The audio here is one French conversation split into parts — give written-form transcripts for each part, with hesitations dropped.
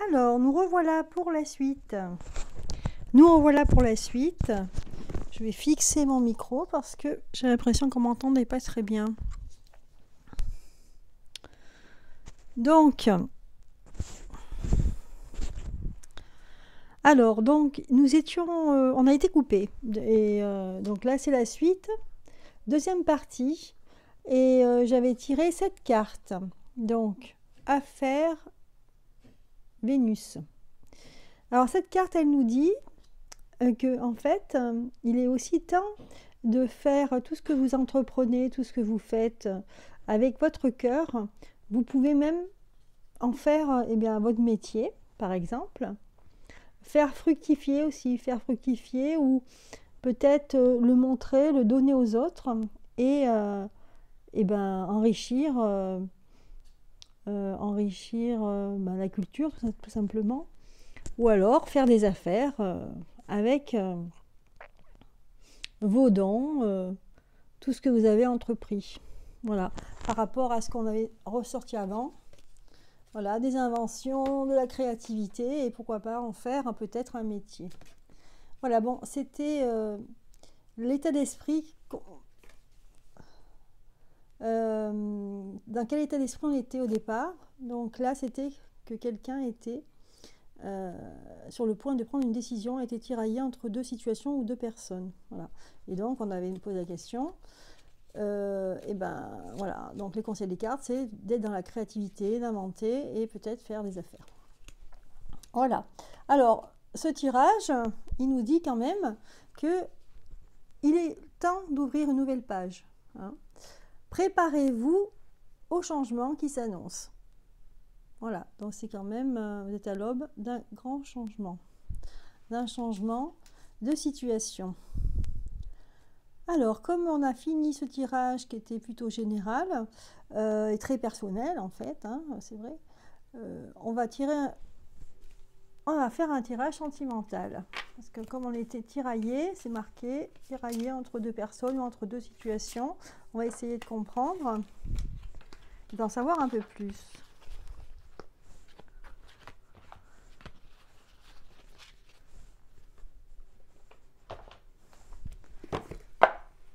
Alors, nous revoilà pour la suite. Nous revoilà pour la suite. Je vais fixer mon micro parce que j'ai l'impression qu'on m'entendait pas très bien. Donc, nous étions, on a été coupés. Et donc là, c'est la suite. Deuxième partie. Et j'avais tiré cette carte. Donc, affaire Vénus. Alors, cette carte, elle nous dit que, en fait, il est aussi temps de faire tout ce que vous entreprenez, tout ce que vous faites avec votre cœur. Vous pouvez même en faire votre métier, par exemple. Faire fructifier aussi, faire fructifier ou peut-être le montrer, le donner aux autres et enrichir, la culture tout simplement. Ou alors faire des affaires avec vos dons, tout ce que vous avez entrepris. Voilà, par rapport à ce qu'on avait ressorti avant. Voilà, des inventions, de la créativité et pourquoi pas en faire peut-être un métier. Voilà, bon, c'était l'état d'esprit. Dans quel état d'esprit on était au départ. Donc là, c'était que quelqu'un était sur le point de prendre une décision, était tiraillé entre deux situations ou deux personnes. Voilà. Et donc, on avait posé la question. Voilà, donc les conseils des cartes, c'est d'être dans la créativité, d'inventer et peut-être faire des affaires. Voilà. Alors, ce tirage, il nous dit quand même que il est temps d'ouvrir une nouvelle page. Hein. Préparez-vous au changement qui s'annonce. Voilà, donc c'est quand même, vous êtes à l'aube d'un grand changement, d'un changement de situation. Alors, comme on a fini ce tirage qui était plutôt général et très personnel en fait, hein, c'est vrai, on va faire un tirage sentimental. Parce que comme on était tiraillé, c'est marqué tiraillé entre deux personnes ou entre deux situations. On va essayer de comprendre et d'en savoir un peu plus.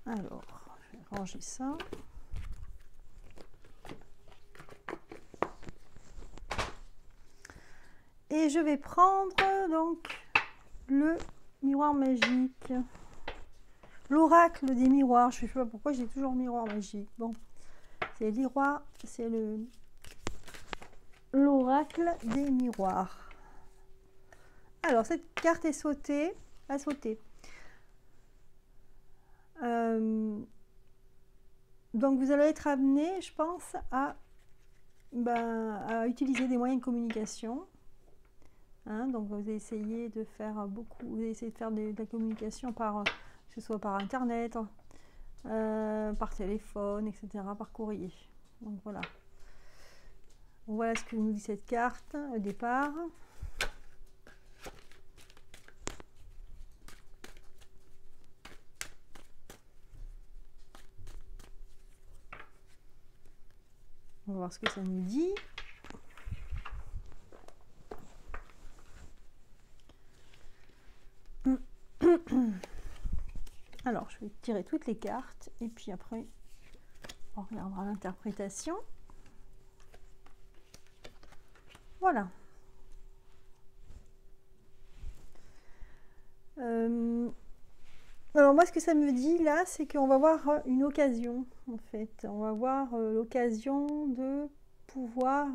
Alors, je vais ranger ça. Et je vais prendre donc le miroir magique. L'oracle des miroirs. Je ne sais pas pourquoi j'ai toujours miroir magique. Bon, c'est l'oracle des miroirs. Alors, cette carte est sautée. A sauté. Donc, vous allez être amené, je pense, à utiliser des moyens de communication. Hein, donc, vous allez essayer de faire vous allez essayer de faire de la communication que ce soit par internet, par téléphone, etc., par courrier. Donc, voilà. Voilà ce que nous dit cette carte au départ. On va voir ce que ça nous dit. Alors, je vais tirer toutes les cartes et puis après, on regardera l'interprétation. Voilà. Alors moi, ce que ça me dit là, c'est qu'on va voir une occasion, en fait. On va voir l'occasion de pouvoir,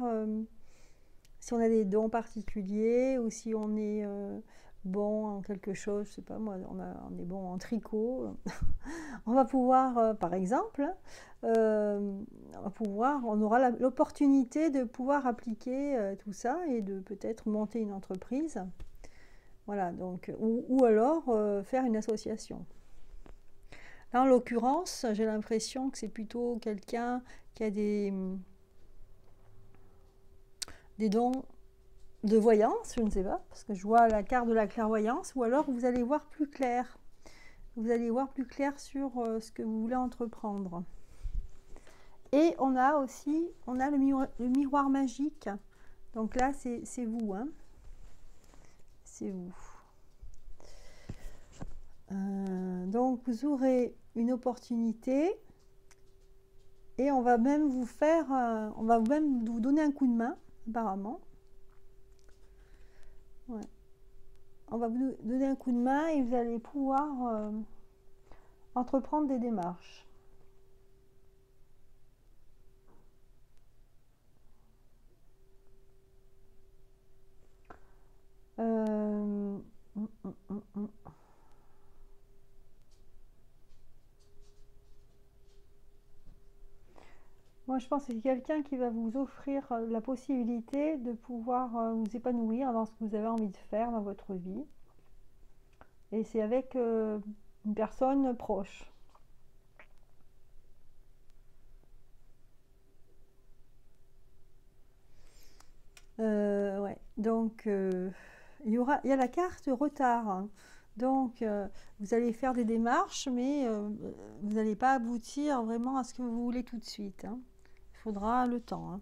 si on a des dons particuliers ou si on est bon en quelque chose, je sais pas moi, on est bon en tricot, on va pouvoir, par exemple, on aura l'opportunité de pouvoir appliquer tout ça et de peut-être monter une entreprise. Voilà, donc, ou alors faire une association. Là, en l'occurrence, j'ai l'impression que c'est plutôt quelqu'un qui a des dons de voyance, je ne sais pas, parce que je vois la carte de la clairvoyance, ou alors vous allez voir plus clair. Vous allez voir plus clair sur ce que vous voulez entreprendre. Et on a aussi le miroir magique. Donc là, c'est vous, hein. C'est vous. Donc vous aurez une opportunité et on va même vous faire, on va même vous donner un coup de main, apparemment. Ouais. On va vous donner un coup de main et vous allez pouvoir entreprendre des démarches. Moi, je pense que c'est quelqu'un qui va vous offrir la possibilité de pouvoir vous épanouir dans ce que vous avez envie de faire dans votre vie. Et c'est avec une personne proche. Ouais. Donc, il y a la carte retard, hein. Donc, vous allez faire des démarches, mais vous n'allez pas aboutir vraiment à ce que vous voulez tout de suite, hein. Il faudra le temps, hein.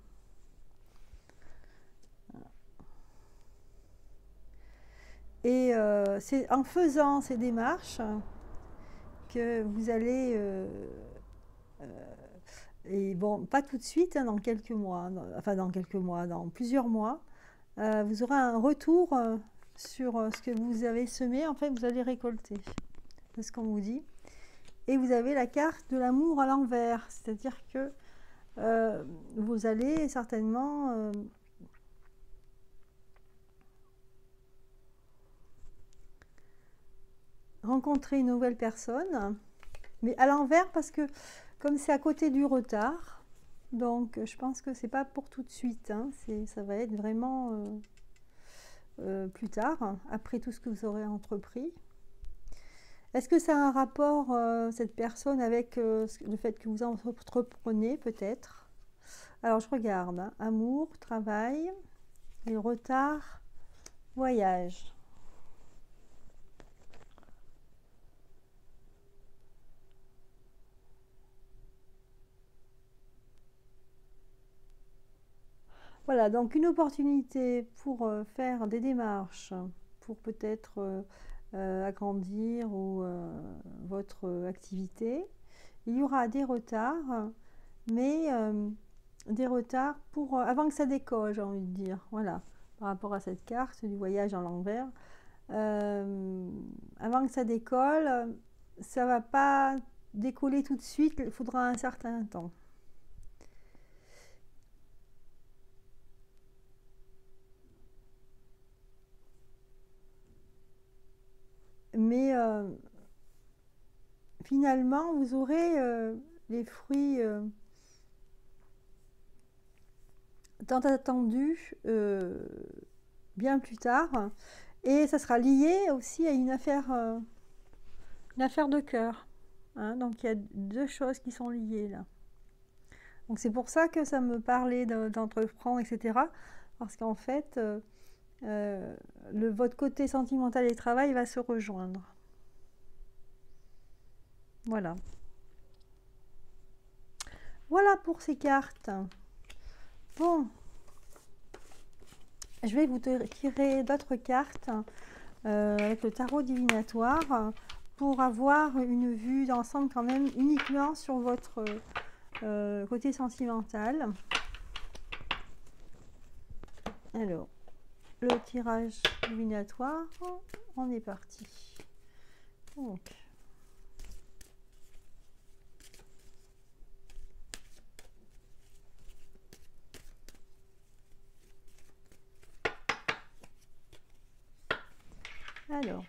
Et c'est en faisant ces démarches que vous allez, et bon, pas tout de suite, hein, dans quelques mois, enfin dans quelques mois, dans plusieurs mois, vous aurez un retour sur ce que vous avez semé, en fait, vous allez récolter. C'est ce qu'on vous dit. Et vous avez la carte de l'amour à l'envers, c'est-à-dire que vous allez certainement rencontrer une nouvelle personne, mais à l'envers parce que comme c'est à côté du retard, donc je pense que c'est pas pour tout de suite, hein, ça va être vraiment plus tard, après tout ce que vous aurez entrepris. Est-ce que ça a un rapport, cette personne, avec le fait que vous entreprenez, peut-être? Alors je regarde, hein, amour, travail, et retard, voyage. Voilà, donc une opportunité pour faire des démarches, pour peut-être agrandir votre activité. Il y aura des retards, mais des retards pour avant que ça décolle, j'ai envie de dire. Voilà, par rapport à cette carte du voyage en l'envers. Avant que ça décolle, ça va pas décoller tout de suite, il faudra un certain temps. Mais finalement, vous aurez les fruits tant attendus bien plus tard. Et ça sera lié aussi à une affaire de cœur, hein. Donc il y a deux choses qui sont liées là. Donc c'est pour ça que ça me parlait d'entreprendre, etc. Parce qu'en fait, votre côté sentimental et travail va se rejoindre. Voilà. Voilà pour ces cartes. Bon, je vais vous tirer d'autres cartes avec le tarot divinatoire pour avoir une vue d'ensemble quand même uniquement sur votre côté sentimental. Alors, le tirage divinatoire, on est parti. Donc, alors,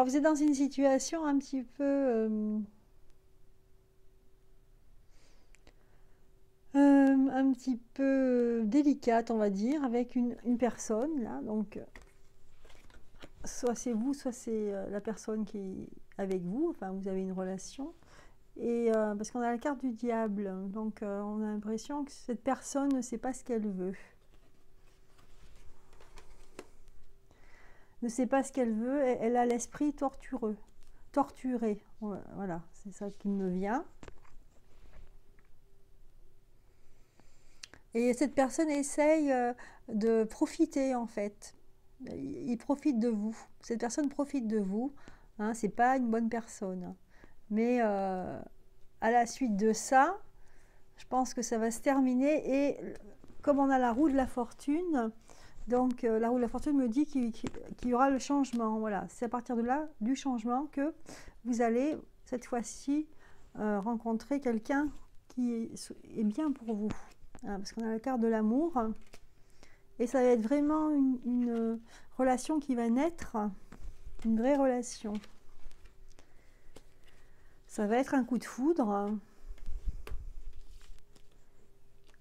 vous êtes dans une situation un petit peu délicate, on va dire, avec une personne là. Donc soit c'est vous, soit c'est la personne qui est avec vous, enfin vous avez une relation. Et parce qu'on a la carte du diable, donc on a l'impression que cette personne ne sait pas ce qu'elle veut. Ne sait pas ce qu'elle veut, elle a l'esprit tortureux. Torturé, voilà, c'est ça qui me vient. Et cette personne essaye de profiter en fait. Il profite de vous. Cette personne profite de vous. Hein, c'est pas une bonne personne. Mais à la suite de ça, je pense que ça va se terminer. Et comme on a la roue de la fortune, donc la roue de la fortune me dit qu'il y aura le changement. Voilà, c'est à partir de là, du changement, que vous allez cette fois-ci rencontrer quelqu'un qui est bien pour vous. Hein, parce qu'on a la carte de l'amour. Et ça va être vraiment une relation qui va naître, une vraie relation. Ça va être un coup de foudre.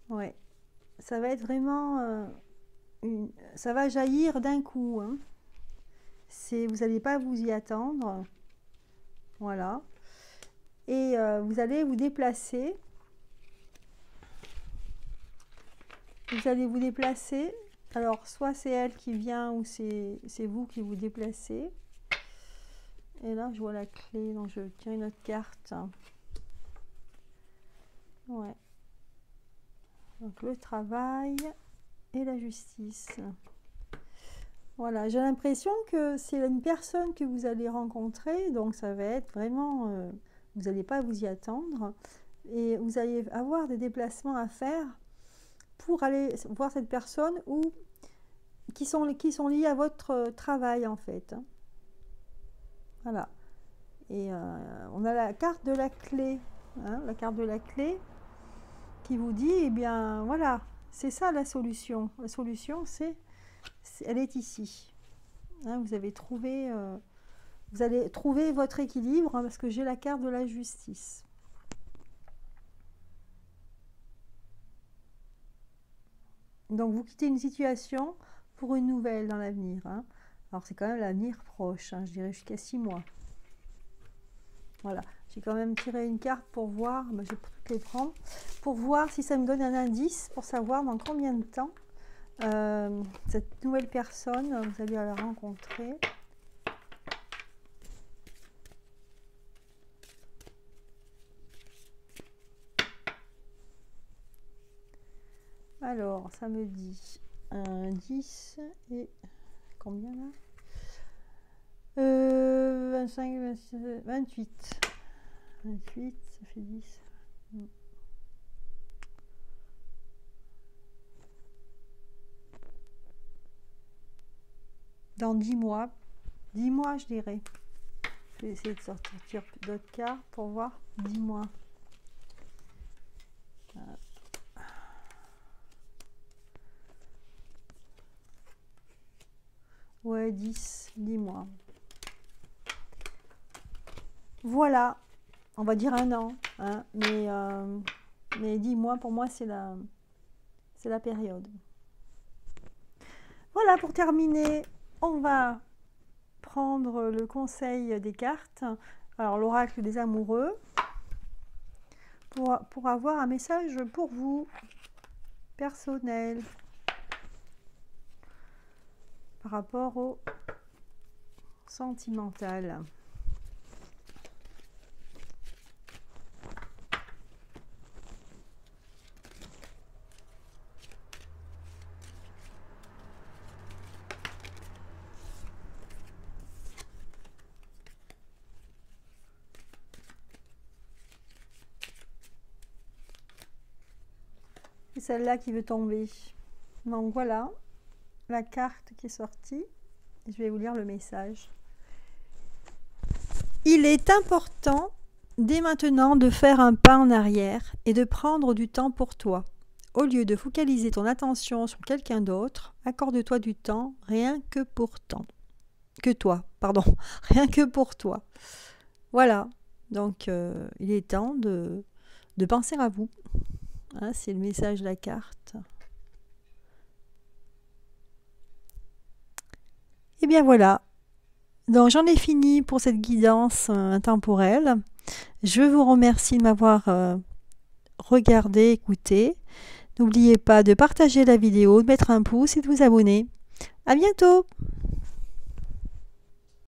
Ouais. Ça va être vraiment... ça va jaillir d'un coup. Hein. Vous n'allez pas vous y attendre. Voilà. Et vous allez vous déplacer. Vous allez vous déplacer. Alors, soit c'est elle qui vient ou c'est vous qui vous déplacez. Et là, je vois la clé. Donc, je vais tirer une autre carte. Ouais. Donc, le travail et la justice. Voilà. J'ai l'impression que c'est une personne que vous allez rencontrer. Donc, ça va être vraiment... vous n'allez pas vous y attendre. Et vous allez avoir des déplacements à faire pour aller voir cette personne ou qui sont liés à votre travail en fait. Voilà. Et on a la carte de la clé, hein, la carte de la clé qui vous dit, eh bien voilà, c'est ça la solution. La solution, elle est ici. Hein, vous allez trouver votre équilibre, hein, parce que j'ai la carte de la justice. Donc vous quittez une situation pour une nouvelle dans l'avenir. Hein. Alors c'est quand même l'avenir proche, hein, je dirais jusqu'à 6 mois. Voilà, j'ai quand même tiré une carte pour voir, je vais toutes les prendre, pour voir si ça me donne un indice, pour savoir dans combien de temps cette nouvelle personne, vous allez la rencontrer. Alors, ça me dit 10 et combien là 25, 26, 28. 28, ça fait 10. Dans 10 mois. 10 mois, je dirais. Je vais essayer de sortir d'autres cartes pour voir. 10 mois. Ouais, 10 mois. Voilà, on va dire un an, hein, mais 10 mois pour moi c'est la période. Voilà, pour terminer, on va prendre le conseil des cartes. Alors l'oracle des amoureux, pour avoir un message pour vous, personnel, par rapport au sentimental. C'est celle-là qui veut tomber. Donc voilà la carte qui est sortie. Je vais vous lire le message. Il est important dès maintenant de faire un pas en arrière et de prendre du temps pour toi. Au lieu de focaliser ton attention sur quelqu'un d'autre, accorde-toi du temps rien que pour toi. Rien que pour toi. Voilà, donc il est temps de penser à vous. Hein, c'est le message de la carte. Et bien voilà, Donc j'en ai fini pour cette guidance intemporelle. Je vous remercie de m'avoir regardé, écouté. N'oubliez pas de partager la vidéo, de mettre un pouce et de vous abonner. À bientôt!